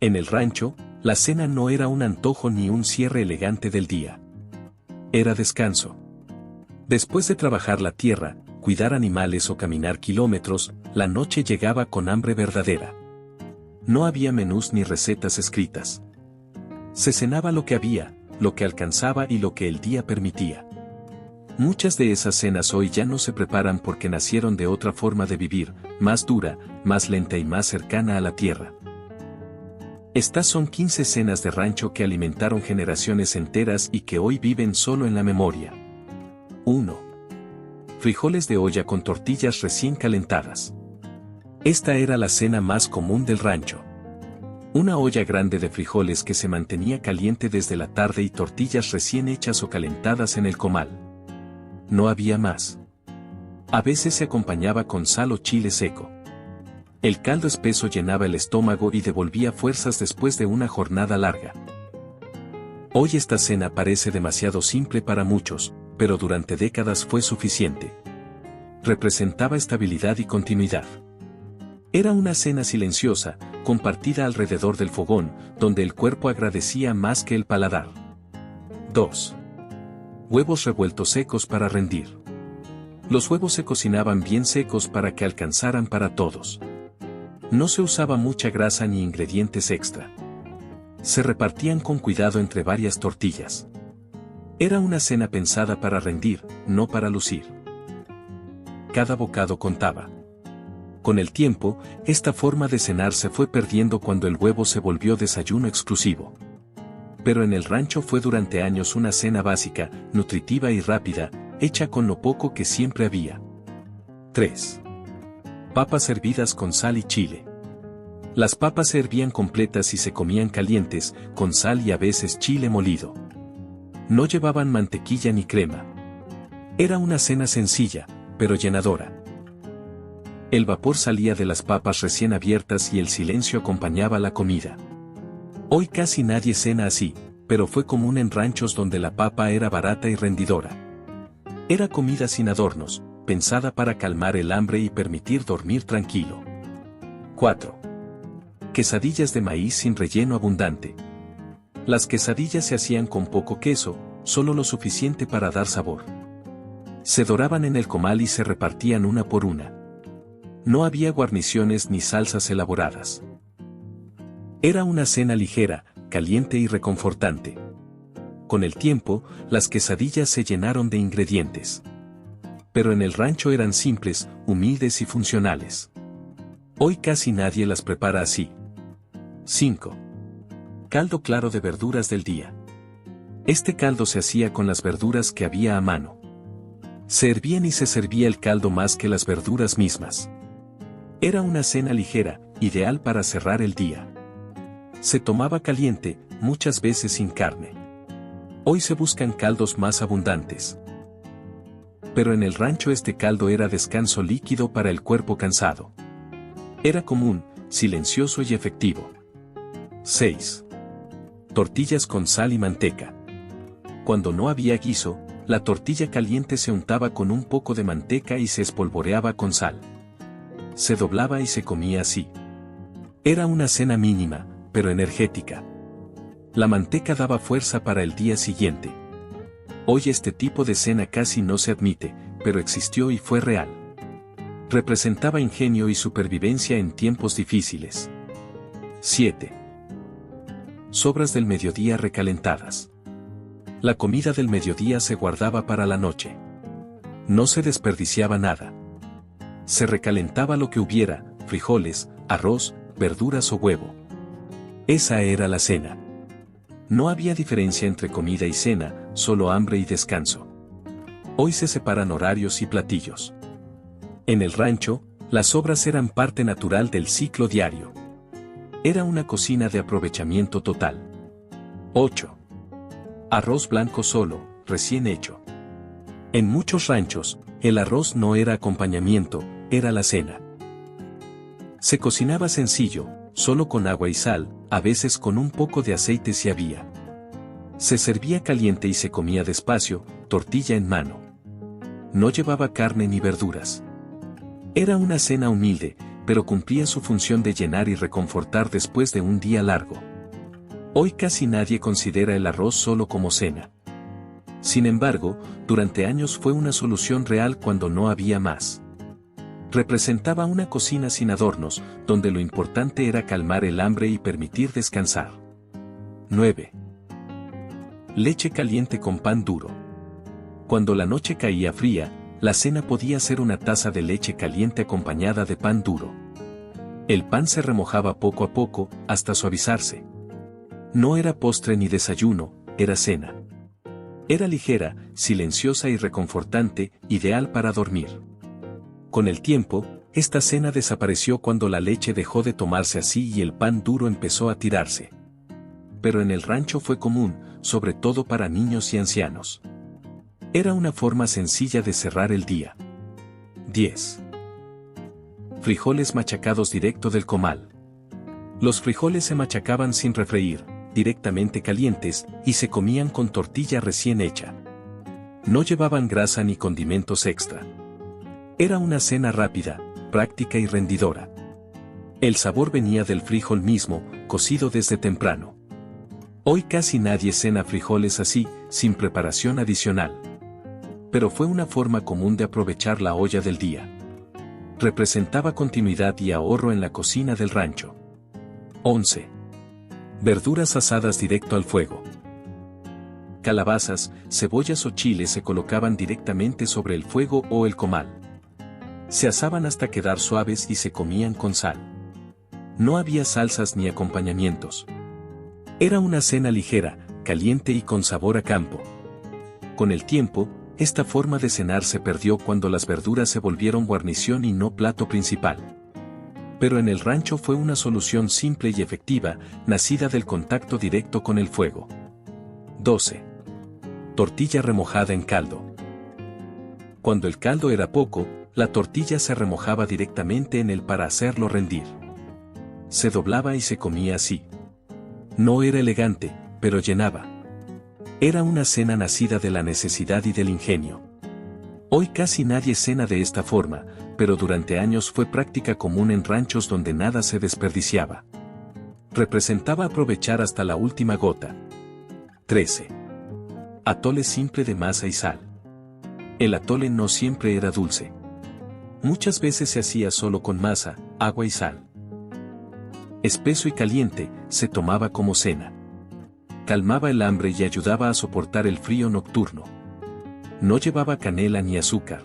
En el rancho, la cena no era un antojo ni un cierre elegante del día. Era descanso. Después de trabajar la tierra, cuidar animales o caminar kilómetros, la noche llegaba con hambre verdadera. No había menús ni recetas escritas. Se cenaba lo que había, lo que alcanzaba y lo que el día permitía. Muchas de esas cenas hoy ya no se preparan porque nacieron de otra forma de vivir, más dura, más lenta y más cercana a la tierra. Estas son 15 cenas de rancho que alimentaron generaciones enteras y que hoy viven solo en la memoria. 1. Frijoles de olla con tortillas recién calentadas. Esta era la cena más común del rancho. Una olla grande de frijoles que se mantenía caliente desde la tarde y tortillas recién hechas o calentadas en el comal. No había más. A veces se acompañaba con sal o chile seco. El caldo espeso llenaba el estómago y devolvía fuerzas después de una jornada larga. Hoy esta cena parece demasiado simple para muchos, pero durante décadas fue suficiente. Representaba estabilidad y continuidad. Era una cena silenciosa, compartida alrededor del fogón, donde el cuerpo agradecía más que el paladar. 2. Huevos revueltos secos para rendir. Los huevos se cocinaban bien secos para que alcanzaran para todos. No se usaba mucha grasa ni ingredientes extra. Se repartían con cuidado entre varias tortillas. Era una cena pensada para rendir, no para lucir. Cada bocado contaba. Con el tiempo, esta forma de cenar se fue perdiendo cuando el huevo se volvió desayuno exclusivo. Pero en el rancho fue durante años una cena básica, nutritiva y rápida, hecha con lo poco que siempre había. 3. Papas servidas con sal y chile. Las papas se hervían completas y se comían calientes, con sal y a veces chile molido. No llevaban mantequilla ni crema. Era una cena sencilla, pero llenadora. El vapor salía de las papas recién abiertas y el silencio acompañaba la comida. Hoy casi nadie cena así, pero fue común en ranchos donde la papa era barata y rendidora. Era comida sin adornos, pensada para calmar el hambre y permitir dormir tranquilo. 4. Quesadillas de maíz sin relleno abundante. Las quesadillas se hacían con poco queso, solo lo suficiente para dar sabor. Se doraban en el comal y se repartían una por una. No había guarniciones ni salsas elaboradas. Era una cena ligera, caliente y reconfortante. Con el tiempo, las quesadillas se llenaron de ingredientes. Pero en el rancho eran simples, humildes y funcionales. Hoy casi nadie las prepara así. 5. Caldo claro de verduras del día. Este caldo se hacía con las verduras que había a mano. Se hervían y se servía el caldo más que las verduras mismas. Era una cena ligera, ideal para cerrar el día. Se tomaba caliente, muchas veces sin carne. Hoy se buscan caldos más abundantes. Pero en el rancho este caldo era descanso líquido para el cuerpo cansado. Era común, silencioso y efectivo. 6. Tortillas con sal y manteca. Cuando no había guiso, la tortilla caliente se untaba con un poco de manteca y se espolvoreaba con sal. Se doblaba y se comía así. Era una cena mínima, pero energética. La manteca daba fuerza para el día siguiente. Hoy este tipo de cena casi no se admite, pero existió y fue real. Representaba ingenio y supervivencia en tiempos difíciles. 7. Sobras del mediodía recalentadas. La comida del mediodía se guardaba para la noche. No se desperdiciaba nada. Se recalentaba lo que hubiera, frijoles, arroz, verduras o huevo. Esa era la cena. No había diferencia entre comida y cena, solo hambre y descanso. Hoy se separan horarios y platillos. En el rancho, las sobras eran parte natural del ciclo diario. Era una cocina de aprovechamiento total. 8. Arroz blanco solo, recién hecho. En muchos ranchos, el arroz no era acompañamiento, era la cena. Se cocinaba sencillo, solo con agua y sal, a veces con un poco de aceite si había. Se servía caliente y se comía despacio, tortilla en mano. No llevaba carne ni verduras. Era una cena humilde, pero cumplía su función de llenar y reconfortar después de un día largo. Hoy casi nadie considera el arroz solo como cena. Sin embargo, durante años fue una solución real cuando no había más. Representaba una cocina sin adornos, donde lo importante era calmar el hambre y permitir descansar. 9. Leche caliente con pan duro. Cuando la noche caía fría, la cena podía ser una taza de leche caliente acompañada de pan duro. El pan se remojaba poco a poco, hasta suavizarse. No era postre ni desayuno, era cena. Era ligera, silenciosa y reconfortante, ideal para dormir. Con el tiempo, esta cena desapareció cuando la leche dejó de tomarse así y el pan duro empezó a tirarse. Pero en el rancho fue común, sobre todo para niños y ancianos. Era una forma sencilla de cerrar el día. 10. Frijoles machacados directo del comal. Los frijoles se machacaban sin refreír, directamente calientes, y se comían con tortilla recién hecha. No llevaban grasa ni condimentos extra. Era una cena rápida, práctica y rendidora. El sabor venía del frijol mismo, cocido desde temprano. Hoy casi nadie cena frijoles así, sin preparación adicional. Pero fue una forma común de aprovechar la olla del día. Representaba continuidad y ahorro en la cocina del rancho. 11. Verduras asadas directo al fuego. Calabazas, cebollas o chiles se colocaban directamente sobre el fuego o el comal. Se asaban hasta quedar suaves y se comían con sal. No había salsas ni acompañamientos. Era una cena ligera, caliente y con sabor a campo. Con el tiempo, esta forma de cenar se perdió cuando las verduras se volvieron guarnición y no plato principal. Pero en el rancho fue una solución simple y efectiva, nacida del contacto directo con el fuego. 12. Tortilla remojada en caldo. Cuando el caldo era poco, la tortilla se remojaba directamente en él para hacerlo rendir. Se doblaba y se comía así. No era elegante, pero llenaba. Era una cena nacida de la necesidad y del ingenio. Hoy casi nadie cena de esta forma, pero durante años fue práctica común en ranchos donde nada se desperdiciaba. Representaba aprovechar hasta la última gota. 13. Atole simple de masa y sal. El atole no siempre era dulce. Muchas veces se hacía solo con masa, agua y sal. Espeso y caliente, se tomaba como cena. Calmaba el hambre y ayudaba a soportar el frío nocturno. No llevaba canela ni azúcar.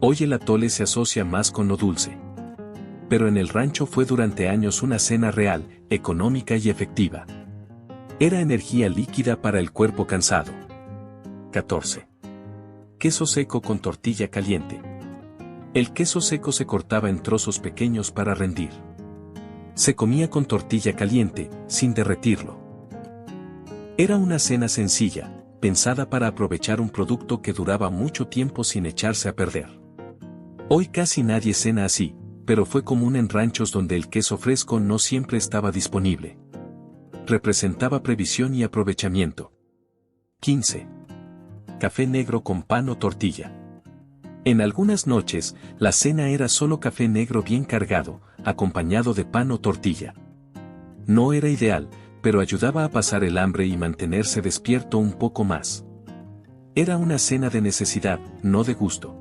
Hoy el atole se asocia más con lo dulce. Pero en el rancho fue durante años una cena real, económica y efectiva. Era energía líquida para el cuerpo cansado. 14. Queso seco con tortilla caliente. El queso seco se cortaba en trozos pequeños para rendir. Se comía con tortilla caliente, sin derretirlo. Era una cena sencilla, pensada para aprovechar un producto que duraba mucho tiempo sin echarse a perder. Hoy casi nadie cena así, pero fue común en ranchos donde el queso fresco no siempre estaba disponible. Representaba previsión y aprovechamiento. 15. Café negro con pan o tortilla. En algunas noches, la cena era solo café negro bien cargado, acompañado de pan o tortilla. No era ideal, pero ayudaba a pasar el hambre y mantenerse despierto un poco más. Era una cena de necesidad, no de gusto.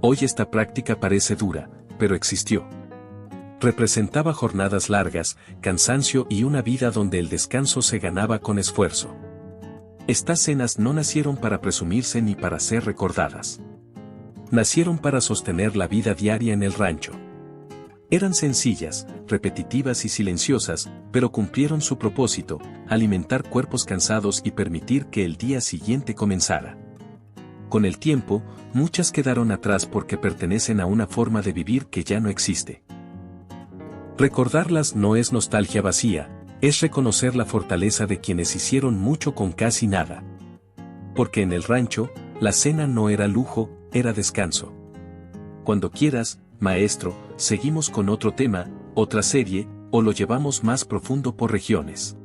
Hoy esta práctica parece dura, pero existió. Representaba jornadas largas, cansancio y una vida donde el descanso se ganaba con esfuerzo. Estas cenas no nacieron para presumirse ni para ser recordadas. Nacieron para sostener la vida diaria en el rancho. Eran sencillas, repetitivas y silenciosas, pero cumplieron su propósito, alimentar cuerpos cansados y permitir que el día siguiente comenzara. Con el tiempo, muchas quedaron atrás porque pertenecen a una forma de vivir que ya no existe. Recordarlas no es nostalgia vacía, es reconocer la fortaleza de quienes hicieron mucho con casi nada. Porque en el rancho, la cena no era lujo, era descanso. Cuando quieras, maestro, seguimos con otro tema, otra serie, o lo llevamos más profundo por regiones.